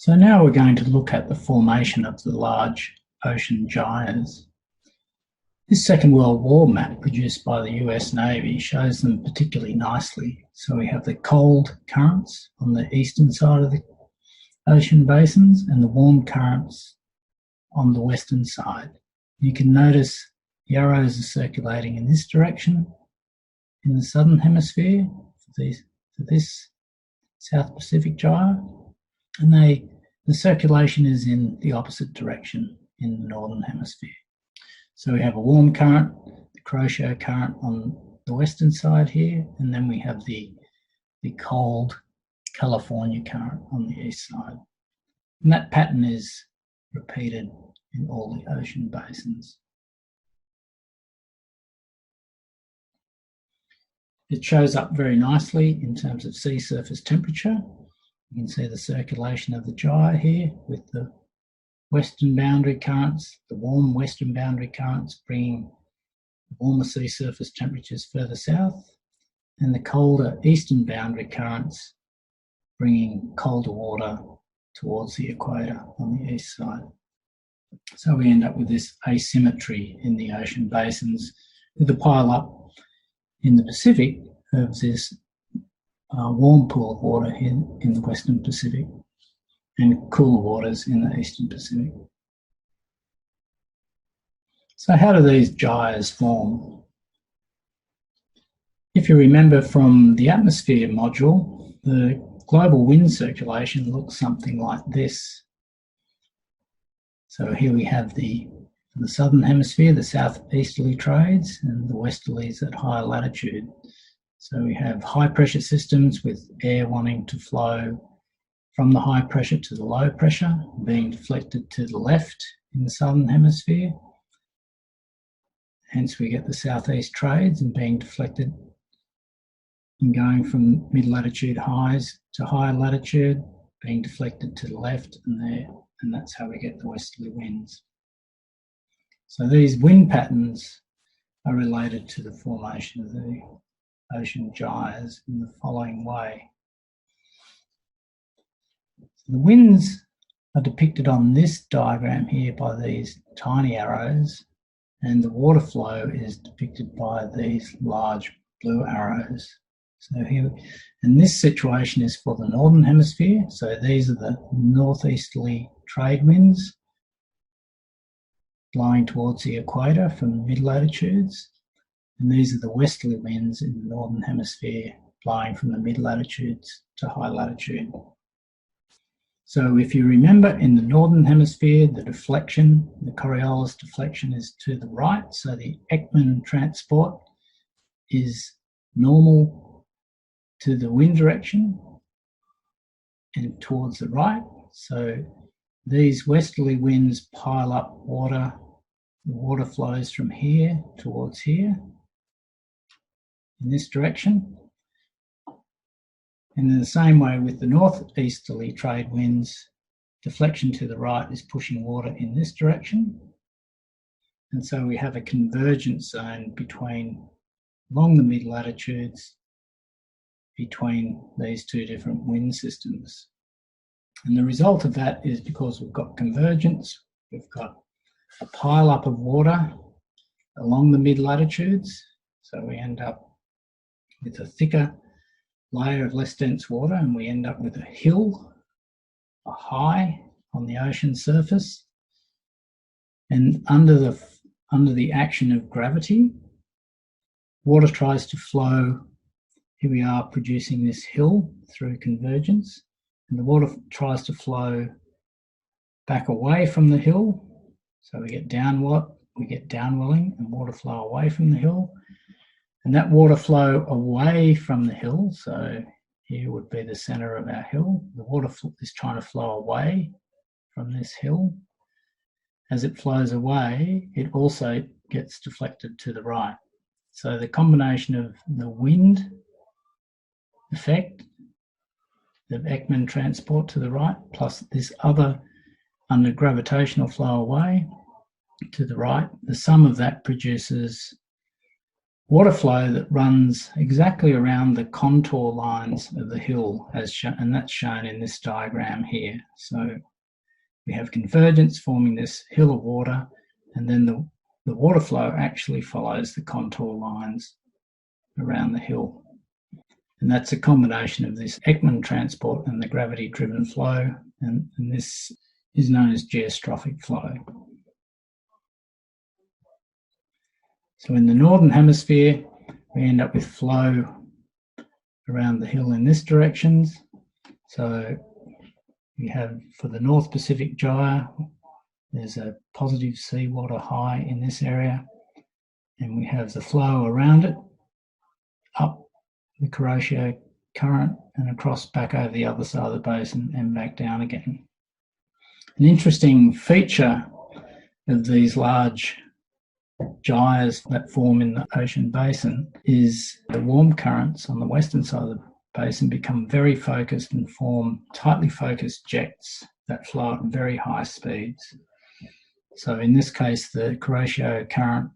So now we're going to look at the formation of the large ocean gyres. This Second World War map produced by the US Navy shows them particularly nicely. So we have the cold currents on the eastern side of the ocean basins and the warm currents on the western side. You can notice the arrows are circulating in this direction in the southern hemisphere for this South Pacific gyre, and the circulation is in the opposite direction in the northern hemisphere. So we have a warm current, the Coriolis current on the western side here, and then we have the cold California current on the east side. And that pattern is repeated in all the ocean basins. It shows up very nicely in terms of sea surface temperature. You can see the circulation of the gyre here with the western boundary currents, the warm western boundary currents bringing warmer sea surface temperatures further south, and the colder eastern boundary currents bringing colder water towards the equator on the east side. So we end up with this asymmetry in the ocean basins with the pile up in the Pacific of this warm pool of water in the western Pacific and cooler waters in the eastern Pacific. So how do these gyres form? If you remember from the atmosphere module, the global wind circulation looks something like this. So here we have the southern hemisphere, the southeasterly trades, and the westerlies at higher latitude. So we have high pressure systems with air wanting to flow from the high pressure to the low pressure, being deflected to the left in the southern hemisphere. Hence we get the southeast trades and being deflected and going from mid-latitude highs to higher latitude, being deflected to the left and there, and that's how we get the westerly winds. So these wind patterns are related to the formation of the ocean gyres in the following way. So the winds are depicted on this diagram here by these tiny arrows, and the water flow is depicted by these large blue arrows. So here, and this situation is for the northern hemisphere. So these are the northeasterly trade winds blowing towards the equator from the mid-latitudes, and these are the westerly winds in the northern hemisphere blowing from the mid-latitudes to high latitude. So if you remember, in the northern hemisphere, the deflection, the Coriolis deflection is to the right, so the Ekman transport is normal to the wind direction and towards the right. So these westerly winds pile up water. The water flows from here towards here in this direction. And in the same way with the northeasterly trade winds, deflection to the right is pushing water in this direction. And so we have a convergence zone along the mid-latitudes between these two different wind systems. And the result of that is, because we've got convergence, we've got a pile up of water along the mid-latitudes. So we end up with a thicker layer of less dense water, and we end up with a hill, a high on the ocean surface. And under the action of gravity, water tries to flow. Here we are producing this hill through convergence, and the water tries to flow back away from the hill. So we get downwelling and water flow away from the hill. And that water flow away from the hill, so here would be the center of our hill. The water is trying to flow away from this hill. As it flows away, it also gets deflected to the right. So the combination of the wind effect, the Ekman transport to the right, plus this other under gravitational flow away to the right, the sum of that produces water flow that runs exactly around the contour lines of the hill, as shown, and that's shown in this diagram here. So we have convergence forming this hill of water, and then the water flow actually follows the contour lines around the hill. And that's a combination of this Ekman transport and the gravity-driven flow, and this is known as geostrophic flow. So in the northern hemisphere, we end up with flow around the hill in this direction. So we have, for the North Pacific Gyre, there's a positive seawater high in this area, and we have the flow around it, up the Coriolis current and across back over the other side of the basin and back down again. An interesting feature of these large gyres that form in the ocean basin is the warm currents on the western side of the basin become very focused and form tightly focused jets that flow at very high speeds. So in this case, the Coriolis current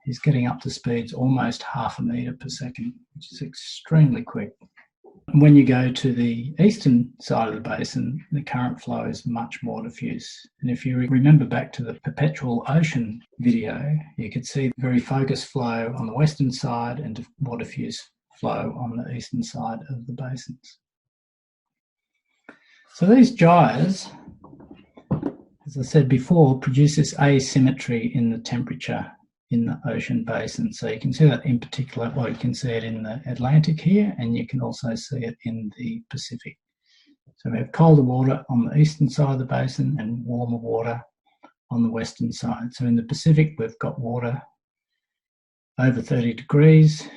is getting up to speeds almost 0.5 metre per second, which is extremely quick. And when you go to the eastern side of the basin, the current flow is much more diffuse. And if you remember back to the perpetual ocean video, you could see very focused flow on the western side and more diffuse flow on the eastern side of the basins. So these gyres, as I said before, produce this asymmetry in the temperature in the ocean basin. So you can see that in particular, well, you can see it in the Atlantic here, and you can also see it in the Pacific. So we have colder water on the eastern side of the basin and warmer water on the western side. So in the Pacific, we've got water over 30 degrees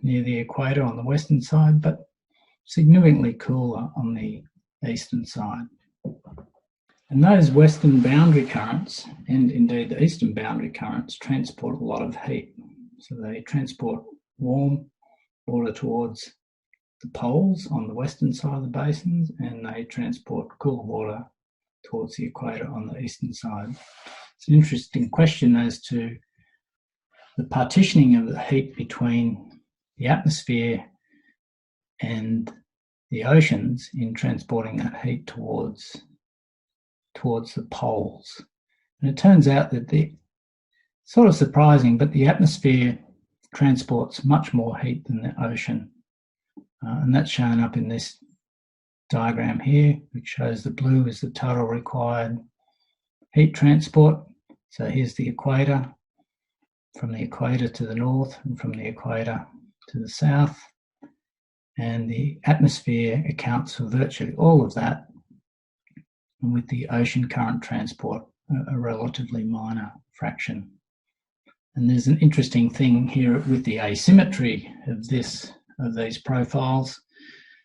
near the equator on the western side, but significantly cooler on the eastern side. And those western boundary currents, and indeed the eastern boundary currents, transport a lot of heat. So they transport warm water towards the poles on the western side of the basins, and they transport cool water towards the equator on the eastern side. It's an interesting question as to the partitioning of the heat between the atmosphere and the oceans in transporting that heat towards the poles. And it turns out that sort of surprising, but the atmosphere transports much more heat than the ocean. And that's shown up in this diagram here, which shows the blue is the total required heat transport. So here's the equator, from the equator to the north and from the equator to the south. And the atmosphere accounts for virtually all of that, and with the ocean current transport a relatively minor fraction. And there's an interesting thing here with the asymmetry of these profiles,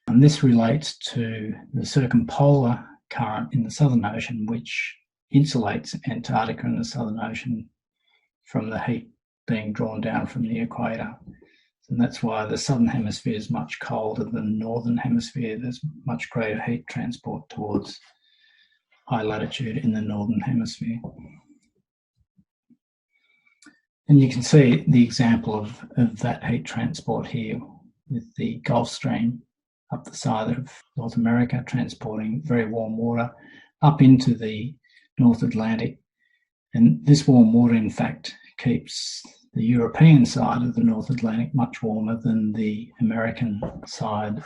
and this relates to the circumpolar current in the Southern Ocean, which insulates Antarctica and the Southern Ocean from the heat being drawn down from the equator. And that's why the Southern Hemisphere is much colder than the Northern Hemisphere. There's much greater heat transport towards high latitude in the Northern Hemisphere. And you can see the example of that heat transport here with the Gulf Stream up the side of North America, transporting very warm water up into the North Atlantic. And this warm water, in fact, keeps the European side of the North Atlantic much warmer than the American side.